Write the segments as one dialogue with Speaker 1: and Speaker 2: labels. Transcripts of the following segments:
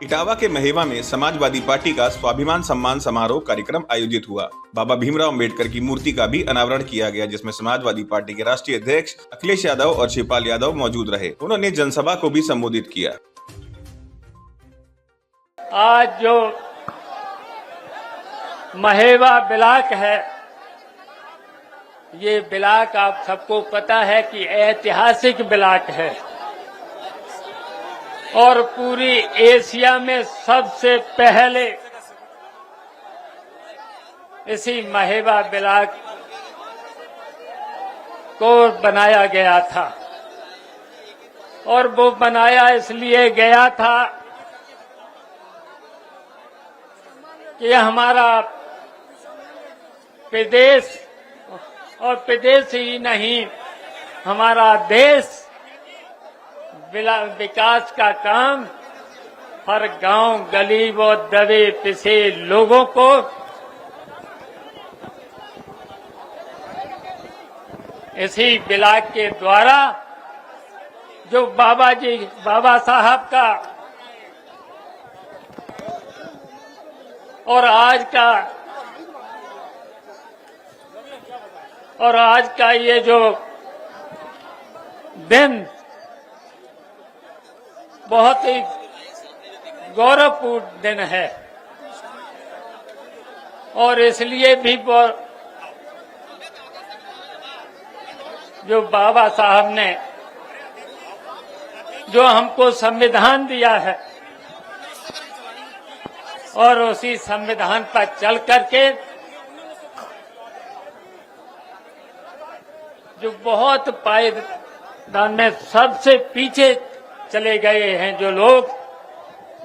Speaker 1: इटावा के महेवा में समाजवादी पार्टी का स्वाभिमान सम्मान समारोह कार्यक्रम आयोजित हुआ। बाबा भीमराव अंबेडकर की मूर्ति का भी अनावरण किया गया, जिसमें समाजवादी पार्टी के राष्ट्रीय अध्यक्ष अखिलेश यादव और शिवपाल यादव मौजूद रहे। उन्होंने जनसभा को भी संबोधित किया।
Speaker 2: आज जो महेवा ब्लॉक है, ये ब्लॉक आप सबको पता है कि ऐतिहासिक ब्लॉक है और पूरी एशिया में सबसे पहले इसी महेवा ब्लॉक को बनाया गया था। और वो बनाया इसलिए गया था कि हमारा प्रदेश और प्रदेश ही नहीं, हमारा देश विकास का काम हर गांव गली व दबे पिसे लोगों को इसी ब्लॉक के द्वारा जो बाबा साहब का और आज का ये जो दिन बहुत ही गौरवपूर्ण दिन है और इसलिए भी जो बाबा साहब ने जो हमको संविधान दिया है और उसी संविधान पर चल करके जो बहुत पायदान में सबसे पीछे चले गए हैं, जो लोग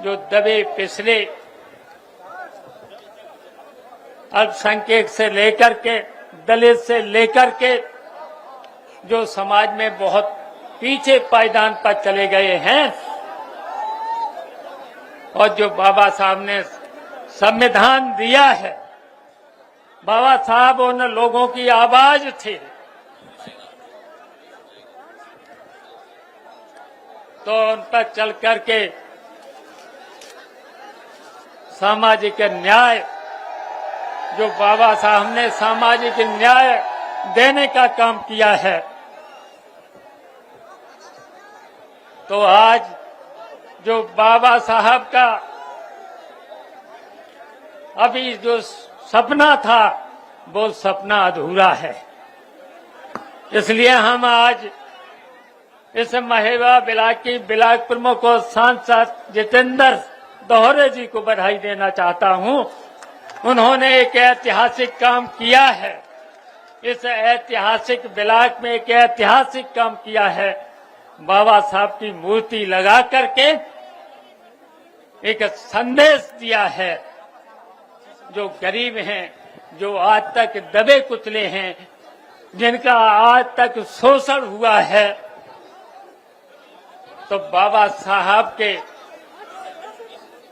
Speaker 2: जो दबे पिछले अल्पसंख्यक से लेकर के दलित से लेकर के जो समाज में बहुत पीछे पायदान पर चले गए हैं और जो बाबा साहब ने संविधान दिया है, बाबा साहब उन लोगों की आवाज थे। तो उन पर चल करके सामाजिक न्याय, जो बाबा साहब ने सामाजिक न्याय देने का काम किया है, तो आज जो बाबा साहब का अभी जो सपना था वो सपना अधूरा है। इसलिए हम आज इस महेवा ब्लॉक की ब्लॉक प्रमुख और सांसद जितेंद्र दोहरे जी को बधाई देना चाहता हूं। उन्होंने एक ऐतिहासिक काम किया है, इस ऐतिहासिक ब्लॉक में एक ऐतिहासिक काम किया है। बाबा साहब की मूर्ति लगा करके एक संदेश दिया है, जो गरीब हैं, जो आज तक दबे कुचले हैं, जिनका आज तक शोषण हुआ है, तो बाबा साहब के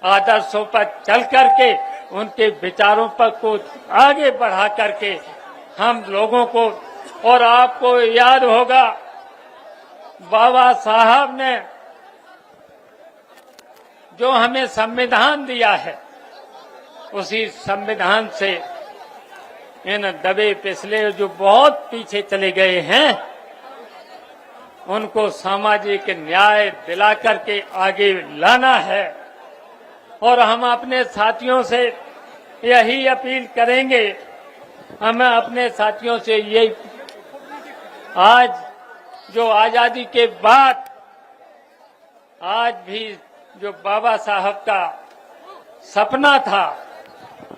Speaker 2: आदर्शों पर चल करके उनके विचारों पर को आगे बढ़ा करके हम लोगों को, और आपको याद होगा बाबा साहब ने जो हमें संविधान दिया है, उसी संविधान से इन दबे पिछले जो बहुत पीछे चले गए हैं, उनको सामाजिक न्याय दिला करके आगे लाना है। और हम अपने साथियों से यही अपील करेंगे, हम अपने साथियों से यही, आज जो आजादी के बाद आज भी जो बाबा साहब का सपना था,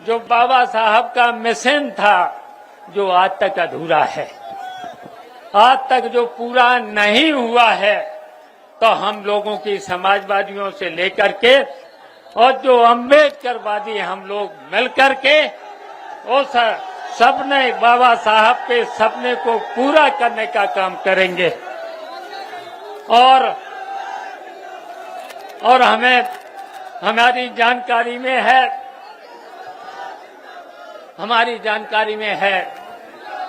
Speaker 2: जो बाबा साहब का मिशन था, जो आज तक अधूरा है, आज तक जो पूरा नहीं हुआ है, तो हम लोगों की समाजवादियों से लेकर के और जो अम्बेडकरवादी हम लोग मिलकर के उस सपने, बाबा साहब के सपने को पूरा करने का काम करेंगे। और हमारी जानकारी में है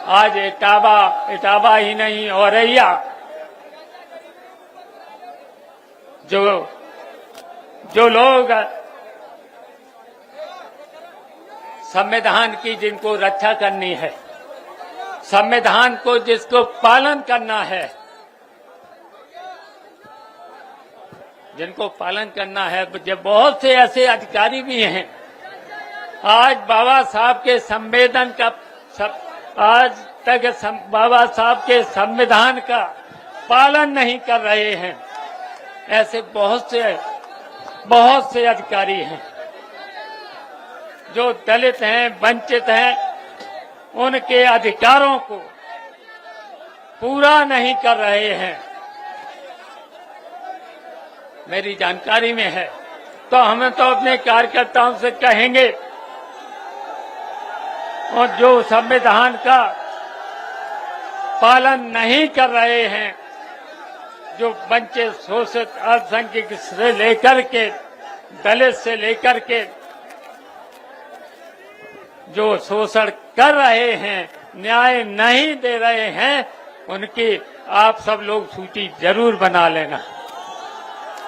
Speaker 2: आज इटावा ही नहीं, औरैया जो जो लोग संविधान की जिनको रक्षा करनी है, संविधान को जिसको पालन करना है, जिनको पालन करना है, जब बहुत से ऐसे अधिकारी भी हैं आज बाबा साहब के संविधान का आज तक बाबा साहब के संविधान का पालन नहीं कर रहे हैं। ऐसे बहुत से अधिकारी हैं जो दलित हैं, वंचित हैं, उनके अधिकारों को पूरा नहीं कर रहे हैं। मेरी जानकारी में है, तो हमें तो अपने कार्यकर्ताओं से कहेंगे और जो संविधान का पालन नहीं कर रहे हैं, जो वंचित, शोषित, अल्पसंख्यक से लेकर के दलित से लेकर के जो शोषण कर रहे हैं, न्याय नहीं दे रहे हैं, उनकी आप सब लोग सूची जरूर बना लेना।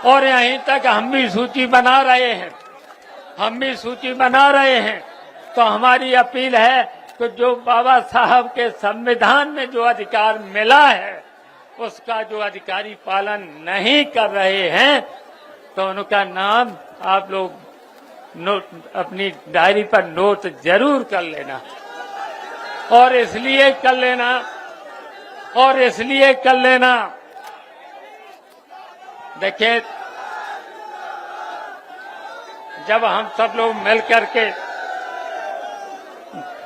Speaker 2: और यहीं तक हम भी सूची बना रहे हैं, तो हमारी अपील है कि जो बाबा साहब के संविधान में जो अधिकार मिला है, उसका जो अधिकारी पालन नहीं कर रहे हैं, तो उनका नाम आप लोग नोट अपनी डायरी पर नोट जरूर कर लेना। और इसलिए कर लेना देखिए, जब हम सब लोग मिलकर के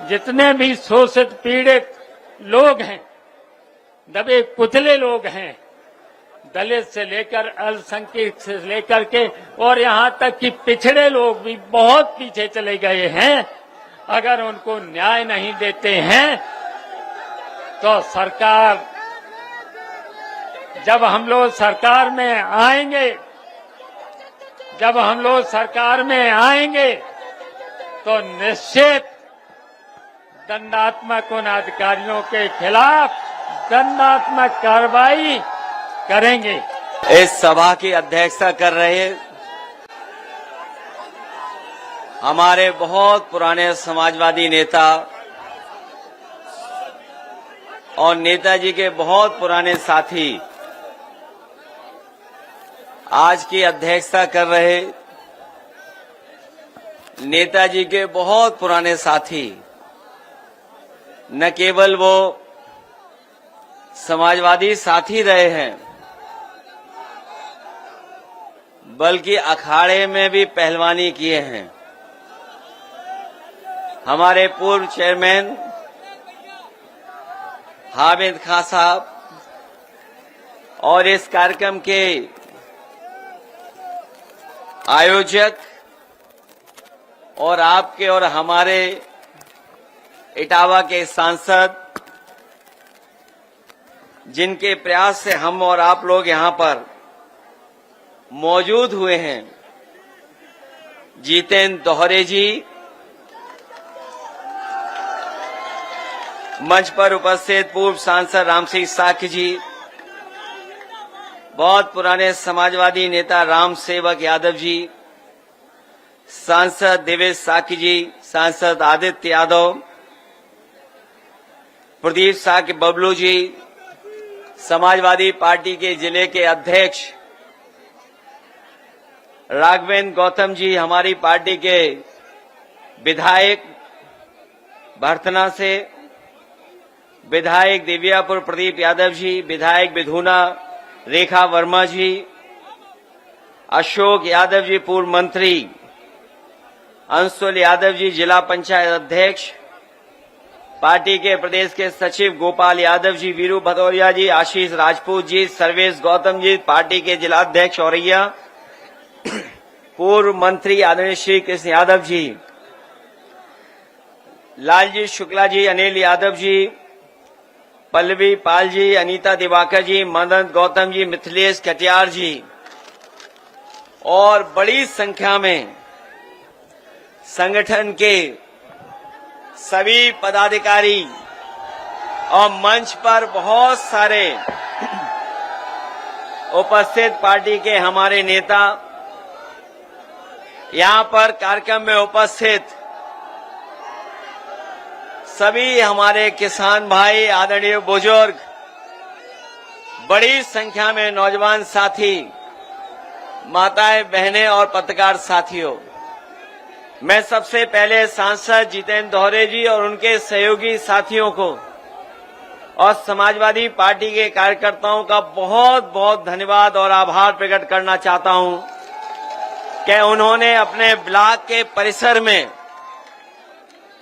Speaker 2: जितने भी शोषित पीड़ित लोग हैं, दबे कुचले लोग हैं, दलित से लेकर अल्पसंख्यक से लेकर के और यहाँ तक कि पिछड़े लोग भी बहुत पीछे चले गए हैं, अगर उनको न्याय नहीं देते हैं तो सरकार, जब हम लोग सरकार में आएंगे तो निश्चित दंडात्मक उन अधिकारियों के खिलाफ दंडात्मक कार्रवाई करेंगे।
Speaker 3: इस सभा की अध्यक्षता कर रहे हमारे बहुत पुराने समाजवादी नेता और नेताजी के बहुत पुराने साथी, आज की अध्यक्षता कर रहे नेताजी के बहुत पुराने साथी, न केवल वो समाजवादी साथी रहे हैं, बल्कि अखाड़े में भी पहलवानी किए हैं। हमारे पूर्व चेयरमैन हामिद खान साहब और इस कार्यक्रम के आयोजक और आपके और हमारे इटावा के सांसद, जिनके प्रयास से हम और आप लोग यहां पर मौजूद हुए हैं, जितेंद्र दोहरे जी, मंच पर उपस्थित पूर्व सांसद राम सिंह साक्य जी, बहुत पुराने समाजवादी नेता राम सेवक यादव जी, सांसद देवेश साक्य जी, सांसद आदित्य यादव, प्रदीप साक्य बबलू जी, समाजवादी पार्टी के जिले के अध्यक्ष राघवेंद्र गौतम जी, हमारी पार्टी के विधायक भरतना से, विधायक दिव्यापुर प्रदीप यादव जी, विधायक विधुना रेखा वर्मा जी, अशोक यादव जी पूर्व मंत्री, अंशुल यादव जी जिला पंचायत अध्यक्ष, पार्टी के प्रदेश के सचिव गोपाल यादव जी, वीरू भदौरिया जी, आशीष राजपूत जी, सर्वेश गौतम जी, पार्टी के जिला अध्यक्ष औरैया, पूर्व मंत्री आदरणीय श्री कृष्ण यादव जी, लालजी शुक्ला जी, अनिल यादव जी, पल्लवी पाल जी, अनीता दिवाकर जी, मदन गौतम जी, मिथिलेश कटियार जी और बड़ी संख्या में संगठन के सभी पदाधिकारी और मंच पर बहुत सारे उपस्थित पार्टी के हमारे नेता, यहाँ पर कार्यक्रम में उपस्थित सभी हमारे किसान भाई, आदरणीय बुजुर्ग, बड़ी संख्या में नौजवान साथी, माताएं, बहनें और पत्रकार साथियों, मैं सबसे पहले सांसद जितेंद्र दोहरे जी और उनके सहयोगी साथियों को और समाजवादी पार्टी के कार्यकर्ताओं का बहुत बहुत धन्यवाद और आभार प्रकट करना चाहता हूं कि उन्होंने अपने ब्लॉक के परिसर में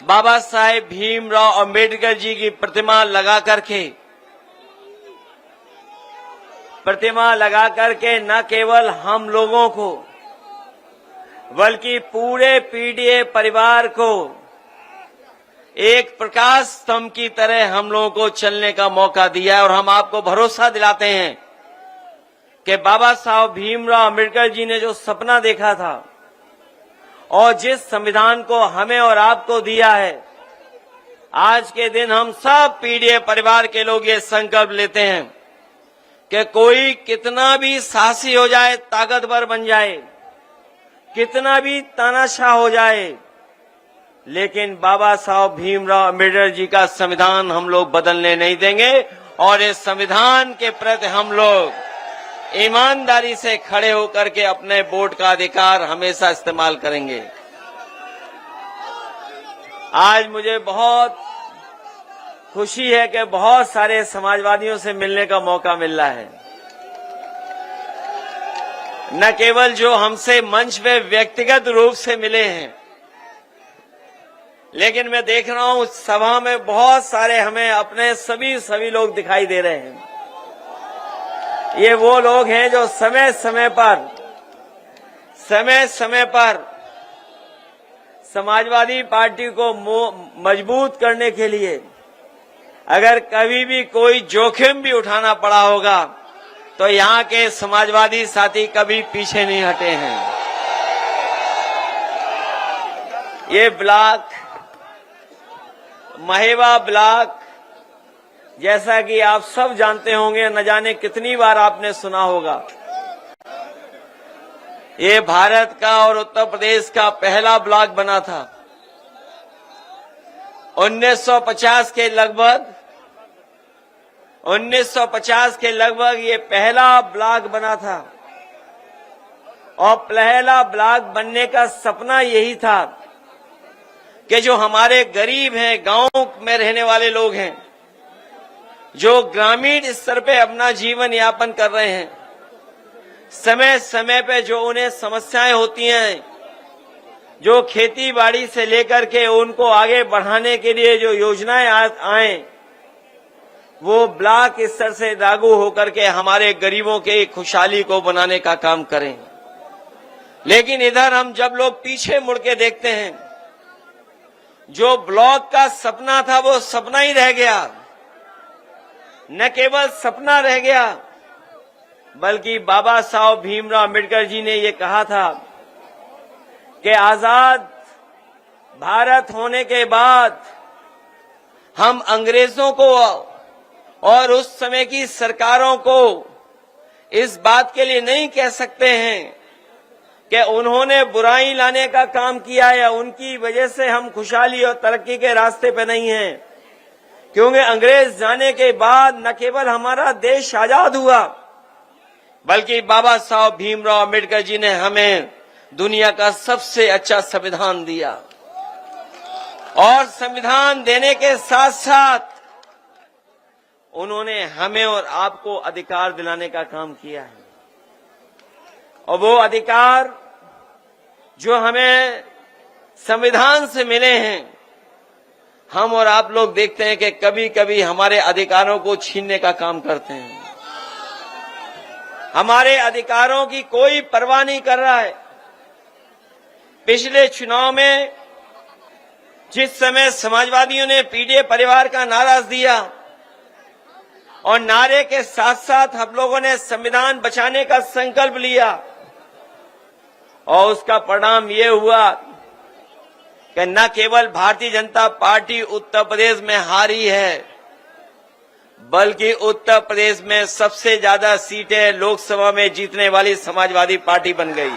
Speaker 3: बाबा साहेब भीमराव अंबेडकर जी की प्रतिमा लगा करके न केवल हम लोगों को बल्कि पूरे पीडीए परिवार को एक प्रकाश स्तंभ की तरह हम लोगों को चलने का मौका दिया है। और हम आपको भरोसा दिलाते हैं कि बाबा साहब भीमराव अंबेडकर जी ने जो सपना देखा था और जिस संविधान को हमें और आपको दिया है, आज के दिन हम सब पीडीए परिवार के लोग ये संकल्प लेते हैं कि कोई कितना भी साहसी हो जाए, ताकतवर बन जाए, कितना भी तानाशाह हो जाए, लेकिन बाबा साहब भीमराव अंबेडकर जी का संविधान हम लोग बदलने नहीं देंगे और इस संविधान के प्रति हम लोग ईमानदारी से खड़े होकर के अपने वोट का अधिकार हमेशा इस्तेमाल करेंगे। आज मुझे बहुत खुशी है कि बहुत सारे समाजवादियों से मिलने का मौका मिल रहा है। न केवल जो हमसे मंच पे व्यक्तिगत रूप से मिले हैं, लेकिन मैं देख रहा हूं सभा में बहुत सारे हमें अपने सभी लोग दिखाई दे रहे हैं। ये वो लोग हैं जो समय समय पर समाजवादी पार्टी को मजबूत करने के लिए अगर कभी भी कोई जोखिम भी उठाना पड़ा होगा तो यहाँ के समाजवादी साथी कभी पीछे नहीं हटे हैं। ये ब्लॉक, महेवा ब्लॉक, जैसा कि आप सब जानते होंगे, न जाने कितनी बार आपने सुना होगा, ये भारत का और उत्तर प्रदेश का पहला ब्लॉक बना था। 1950 के लगभग ये पहला ब्लॉक बना था और पहला ब्लॉक बनने का सपना यही था कि जो हमारे गरीब हैं, गांव में रहने वाले लोग हैं, जो ग्रामीण स्तर पे अपना जीवन यापन कर रहे हैं, समय समय पे जो उन्हें समस्याएं होती हैं, जो खेती बाड़ी से लेकर के उनको आगे बढ़ाने के लिए जो योजनाएं आए, वो ब्लॉक स्तर से लागू होकर के हमारे गरीबों के खुशहाली को बनाने का काम करें। लेकिन इधर हम जब लोग पीछे मुड़ के देखते हैं, जो ब्लॉक का सपना था वो सपना ही रह गया। न केवल सपना रह गया, बल्कि बाबा साहब भीमराव अंबेडकर जी ने ये कहा था कि आजाद भारत होने के बाद हम अंग्रेजों को और उस समय की सरकारों को इस बात के लिए नहीं कह सकते हैं कि उन्होंने बुराई लाने का काम किया है, उनकी वजह से हम खुशहाली और तरक्की के रास्ते पे नहीं हैं। क्योंकि अंग्रेज जाने के बाद न केवल हमारा देश आजाद हुआ, बल्कि बाबा साहब भीमराव अंबेडकर जी ने हमें दुनिया का सबसे अच्छा संविधान दिया और संविधान देने के साथ साथ उन्होंने हमें और आपको अधिकार दिलाने का काम किया है। और वो अधिकार जो हमें संविधान से मिले हैं, हम और आप लोग देखते हैं कि कभी कभी हमारे अधिकारों को छीनने का काम करते हैं। हमारे अधिकारों की कोई परवाह नहीं कर रहा है। पिछले चुनाव में जिस समय समाजवादियों ने पीडीए परिवार का नारा दिया और नारे के साथ साथ हम लोगों ने संविधान बचाने का संकल्प लिया और उसका परिणाम ये हुआ कि न केवल भारतीय जनता पार्टी उत्तर प्रदेश में हारी है, बल्कि उत्तर प्रदेश में सबसे ज्यादा सीटें लोकसभा में जीतने वाली समाजवादी पार्टी बन गई।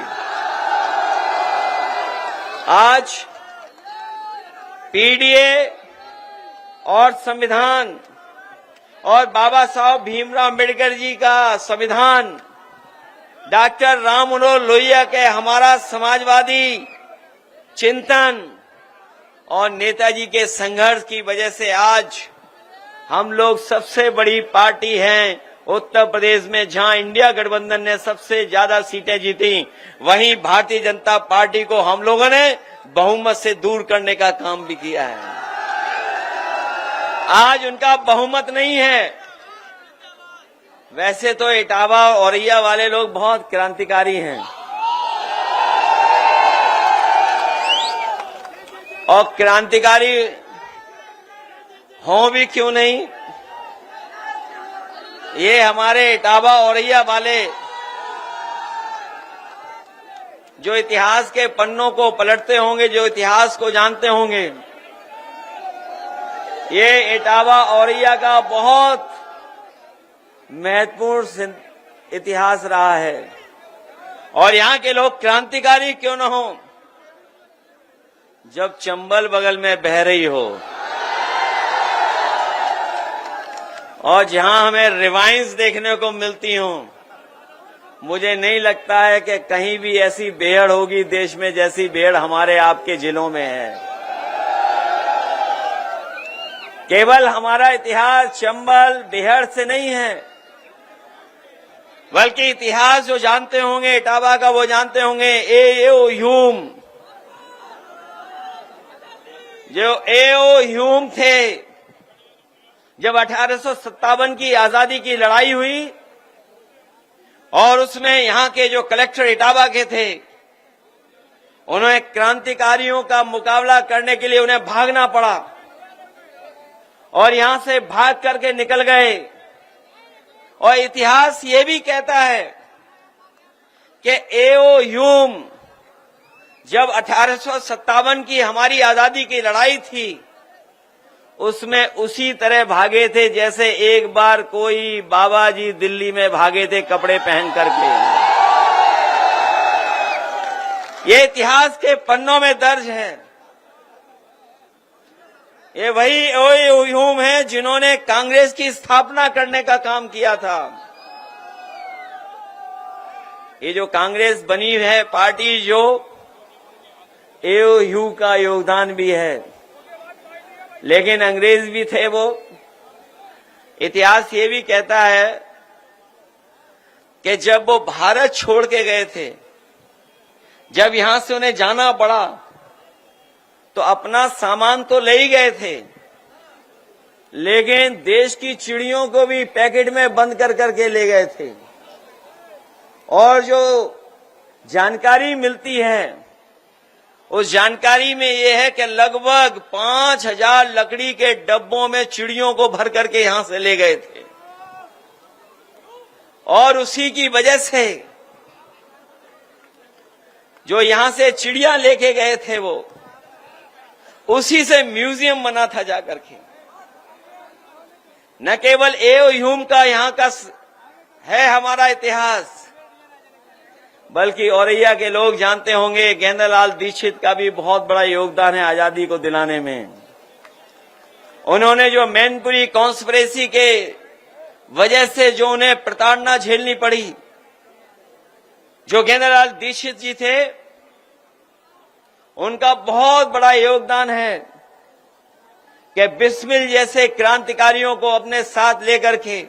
Speaker 3: आज पीडीए और संविधान और बाबा साहब भीमराव अम्बेडकर जी का संविधान, डॉक्टर राम मनोहर लोहिया के हमारा समाजवादी चिंतन और नेताजी के संघर्ष की वजह से आज हम लोग सबसे बड़ी पार्टी हैं उत्तर प्रदेश में, जहां इंडिया गठबंधन ने सबसे ज्यादा सीटें जीती, वहीं भारतीय जनता पार्टी को हम लोगों ने बहुमत से दूर करने का काम भी किया है। आज उनका बहुमत नहीं है। वैसे तो इटावा औरैया वाले लोग बहुत क्रांतिकारी हैं और क्रांतिकारी हों भी क्यों नहीं, ये हमारे इटावा औरैया वाले जो इतिहास के पन्नों को पलटते होंगे, जो इतिहास को जानते होंगे, ये इटावा औरैया का बहुत महत्वपूर्ण इतिहास रहा है। और यहाँ के लोग क्रांतिकारी क्यों न हो जब चंबल बगल में बह रही हो और जहां हमें रिवाइंस देखने को मिलती हो। मुझे नहीं लगता है कि कहीं भी ऐसी बेहड़ होगी देश में जैसी बेहड़ हमारे आपके जिलों में है। केवल हमारा इतिहास चंबल बेहड़ से नहीं है, बल्कि इतिहास जो जानते होंगे इटावा का वो जानते होंगे ए.ओ. ह्यूम, जो ए.ओ. ह्यूम थे, जब 1857 की आजादी की लड़ाई हुई और उसमें यहां के जो कलेक्टर इटावा के थे, उन्हें क्रांतिकारियों का मुकाबला करने के लिए उन्हें भागना पड़ा और यहां से भाग करके निकल गए। और इतिहास ये भी कहता है कि ए.ओ. ह्यूम जब 1857 की हमारी आजादी की लड़ाई थी, उसमें उसी तरह भागे थे जैसे एक बार कोई बाबा जी दिल्ली में भागे थे कपड़े पहन करके। ये इतिहास के पन्नों में दर्ज है। ये वही ए.ओ. ह्यूम है जिन्होंने कांग्रेस की स्थापना करने का काम किया था। ये जो कांग्रेस बनी है पार्टी, जो ए.ओ. ह्यूम का योगदान भी है, लेकिन अंग्रेज भी थे वो। इतिहास ये भी कहता है कि जब वो भारत छोड़ के गए थे, जब यहां से उन्हें जाना पड़ा, तो अपना सामान तो ले ही गए थे, लेकिन देश की चिड़ियों को भी पैकेट में बंद कर करके ले गए थे। और जो जानकारी मिलती है, उस जानकारी में यह है कि लगभग 5000 लकड़ी के डब्बों में चिड़ियों को भर करके यहां से ले गए थे। और उसी की वजह से जो यहां से चिड़िया लेके गए थे, वो उसी से म्यूजियम बना था जाकर के। न केवल ए.ओ. ह्यूम का यहां का है हमारा इतिहास, बल्कि औरैया के लोग जानते होंगे गेंदालाल दीक्षित का भी बहुत बड़ा योगदान है आजादी को दिलाने में। उन्होंने जो मैनपुरी कॉन्स्पिरेसी के वजह से जो उन्हें प्रताड़ना झेलनी पड़ी, जो गेंदालाल दीक्षित जी थे, उनका बहुत बड़ा योगदान है कि बिस्मिल जैसे क्रांतिकारियों को अपने साथ लेकर के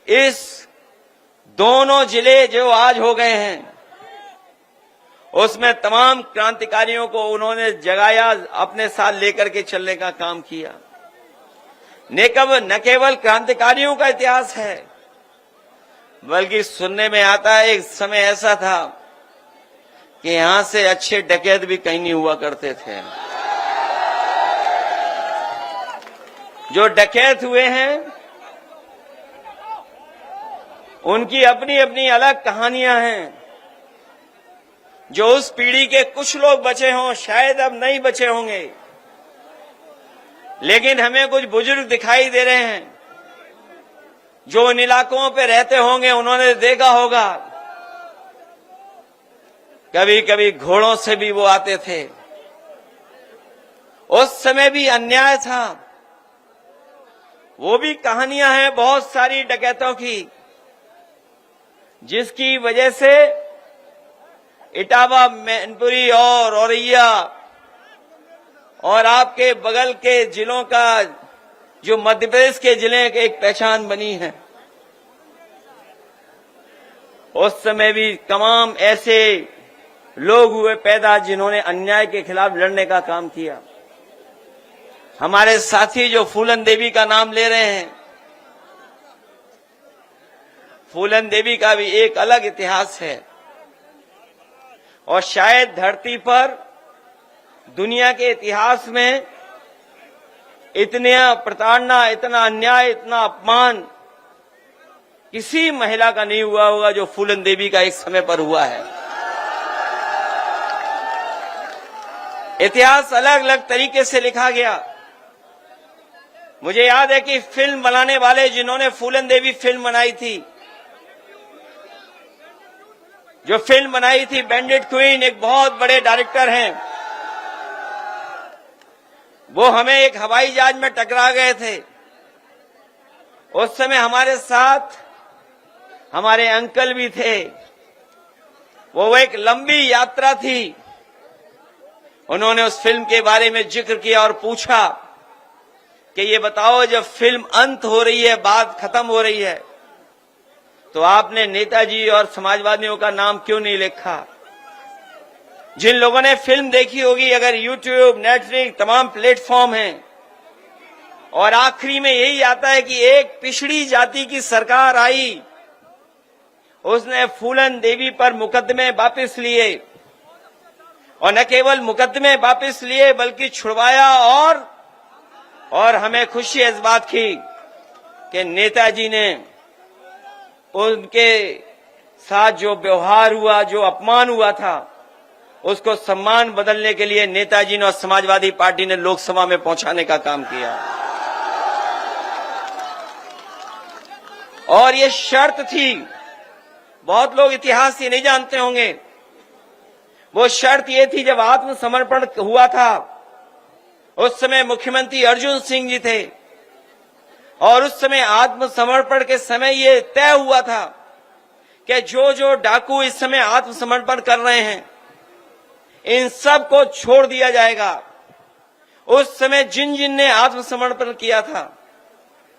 Speaker 3: इस दोनों जिले जो आज हो गए हैं, उसमें तमाम क्रांतिकारियों को उन्होंने जगाया, अपने साथ लेकर के चलने का काम किया। न केवल क्रांतिकारियों का इतिहास है, बल्कि सुनने में आता है एक समय ऐसा था कि यहां से अच्छे डकैत भी कहीं नहीं हुआ करते थे। जो डकैत हुए हैं उनकी अपनी अपनी अलग कहानियां हैं। जो उस पीढ़ी के कुछ लोग बचे हों, शायद अब नहीं बचे होंगे, लेकिन हमें कुछ बुजुर्ग दिखाई दे रहे हैं जो उन इलाकों पे रहते होंगे। उन्होंने देखा होगा कभी कभी घोड़ों से भी वो आते थे। उस समय भी अन्याय था। वो भी कहानियां हैं बहुत सारी डकैतों की, जिसकी वजह से इटावा, मैनपुरी और औरैया और आपके बगल के जिलों का जो मध्य प्रदेश के जिले की एक पहचान बनी है। उस समय भी तमाम ऐसे लोग हुए पैदा जिन्होंने अन्याय के खिलाफ लड़ने का काम किया। हमारे साथी जो फूलन देवी का नाम ले रहे हैं, फूलन देवी का भी एक अलग इतिहास है और शायद धरती पर दुनिया के इतिहास में इतना प्रताड़ना, इतना अन्याय, इतना अपमान किसी महिला का नहीं हुआ होगा जो फूलन देवी का एक समय पर हुआ है। इतिहास अलग अलग तरीके से लिखा गया। मुझे याद है कि फिल्म बनाने वाले जिन्होंने फूलन देवी फिल्म बनाई थी, जो फिल्म बनाई थी बैंडिट क्वीन, एक बहुत बड़े डायरेक्टर हैं, वो हमें एक हवाई जहाज में टकरा गए थे। उस समय हमारे साथ हमारे अंकल भी थे। वो एक लंबी यात्रा थी। उन्होंने उस फिल्म के बारे में जिक्र किया और पूछा कि ये बताओ, जब फिल्म अंत हो रही है, बात खत्म हो रही है, तो आपने नेताजी और समाजवादियों का नाम क्यों नहीं लिखा? जिन लोगों ने फिल्म देखी होगी, अगर यूट्यूब, नेटफ्लिक्स, तमाम प्लेटफॉर्म हैं, और आखिरी में यही आता है कि एक पिछड़ी जाति की सरकार आई, उसने फूलन देवी पर मुकदमे वापस लिए, और न केवल मुकदमे वापस लिए बल्कि छुड़वाया। और हमें खुशी है इस बात की कि नेताजी ने उनके साथ जो व्यवहार हुआ, जो अपमान हुआ था, उसको सम्मान बदलने के लिए नेताजी ने और समाजवादी पार्टी ने लोकसभा में पहुंचाने का काम किया। और ये शर्त थी, बहुत लोग इतिहास ये नहीं जानते होंगे, वो शर्त ये थी, जब आत्मसमर्पण हुआ था उस समय मुख्यमंत्री अर्जुन सिंह जी थे, और उस समय आत्मसमर्पण के समय ये तय हुआ था कि जो जो डाकू इस समय आत्मसमर्पण कर रहे हैं, इन सब को छोड़ दिया जाएगा। उस समय जिन जिन ने आत्मसमर्पण किया था,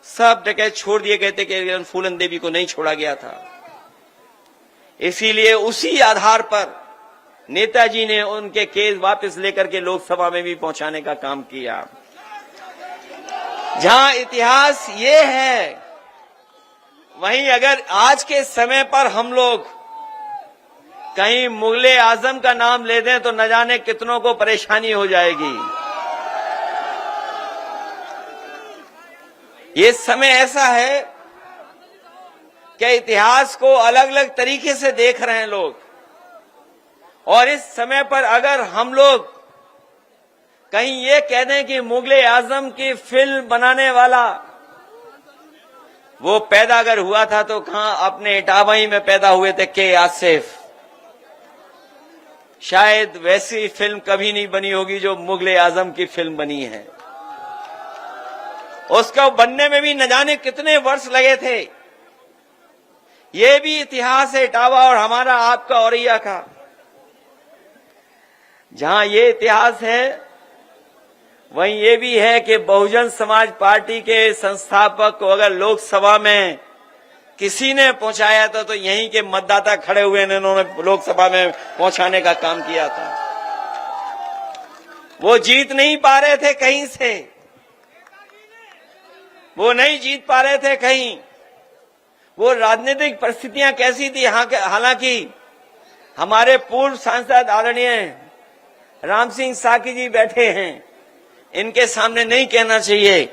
Speaker 3: सब डकैत छोड़ दिए गए थे, कि फूलन देवी को नहीं छोड़ा गया था। इसीलिए उसी आधार पर नेताजी ने उनके केस वापस लेकर के लोकसभा में भी पहुंचाने का काम किया। जहां इतिहास ये है, वहीं अगर आज के समय पर हम लोग कहीं मुगले आजम का नाम ले दें तो न जाने कितनों को परेशानी हो जाएगी। ये समय ऐसा है कि इतिहास को अलग अलग तरीके से देख रहे हैं लोग, और इस समय पर अगर हम लोग कहीं ये कह दें कि मुगले आजम की फिल्म बनाने वाला वो पैदा अगर हुआ था तो कहां अपने इटावा में पैदा हुए थे के आसिफ। शायद वैसी फिल्म कभी नहीं बनी होगी जो मुगले आजम की फिल्म बनी है। उसको बनने में भी न जाने कितने वर्ष लगे थे। ये भी इतिहास है इटावा और हमारा आपका औरैया का। जहां ये इतिहास है, वहीं ये भी है कि बहुजन समाज पार्टी के संस्थापक को अगर लोकसभा में किसी ने पहुंचाया था तो यहीं के मतदाता खड़े हुए ने उन्होंने लोकसभा में पहुंचाने का काम किया था। वो जीत नहीं पा रहे थे कहीं से, वो नहीं जीत पा रहे थे कहीं। वो राजनीतिक परिस्थितियां कैसी थी, हालांकि हमारे पूर्व सांसद आदरणीय राम सिंह साकी जी बैठे हैं, इनके सामने नहीं कहना चाहिए,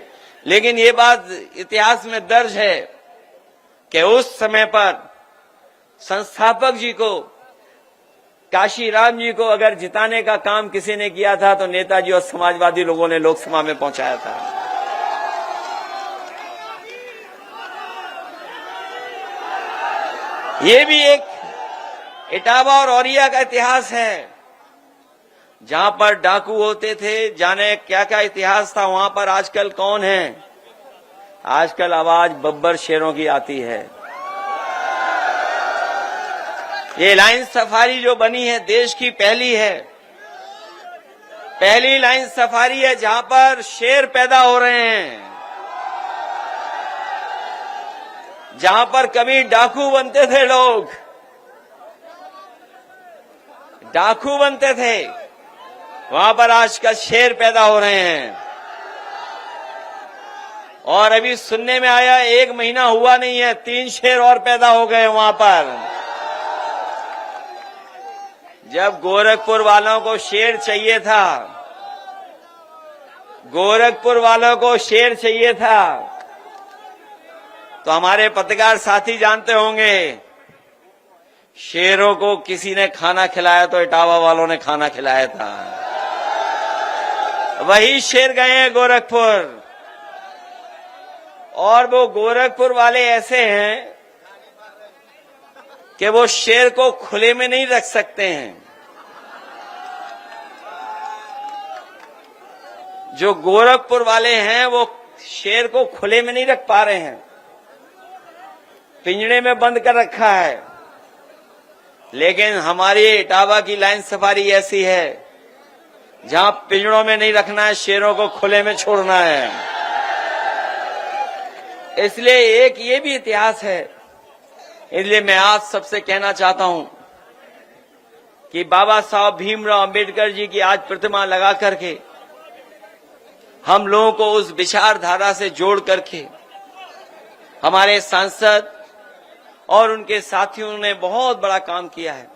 Speaker 3: लेकिन ये बात इतिहास में दर्ज है कि उस समय पर संस्थापक जी को, काशीराम जी को अगर जिताने का काम किसी ने किया था तो नेताजी और समाजवादी लोगों ने लोकसभा में पहुंचाया था। इटावा और औरिया का इतिहास है, जहां पर डाकू होते थे, जाने क्या क्या इतिहास था वहां पर। आजकल कौन है? आजकल आवाज बब्बर शेरों की आती है। ये लाइन सफारी जो बनी है देश की पहली है, पहली लाइन सफारी है जहां पर शेर पैदा हो रहे हैं। जहां पर कभी डाकू बनते थे लोग, डाकू बनते थे, वहां पर आजकल शेर पैदा हो रहे हैं। और अभी सुनने में आया 1 महीना हुआ नहीं है, 3 शेर और पैदा हो गए वहां पर। जब गोरखपुर वालों को शेर चाहिए था, गोरखपुर वालों को शेर चाहिए था, तो हमारे पत्रकार साथी जानते होंगे, शेरों को किसी ने खाना खिलाया तो इटावा वालों ने खाना खिलाया था। वही शेर गए हैं गोरखपुर। और वो गोरखपुर वाले ऐसे हैं कि वो शेर को खुले में नहीं रख सकते हैं। जो गोरखपुर वाले हैं वो शेर को खुले में नहीं रख पा रहे हैं, पिंजड़े में बंद कर रखा है। लेकिन हमारी इटावा की लाइन सफारी ऐसी है जहां पिंजड़ों में नहीं रखना है, शेरों को खुले में छोड़ना है। इसलिए एक ये भी इतिहास है। इसलिए मैं आप सबसे कहना चाहता हूं कि बाबा साहब भीमराव अंबेडकर जी की आज प्रतिमा लगा करके हम लोगों को उस विचारधारा से जोड़ करके हमारे सांसद और उनके साथियों ने बहुत बड़ा काम किया है।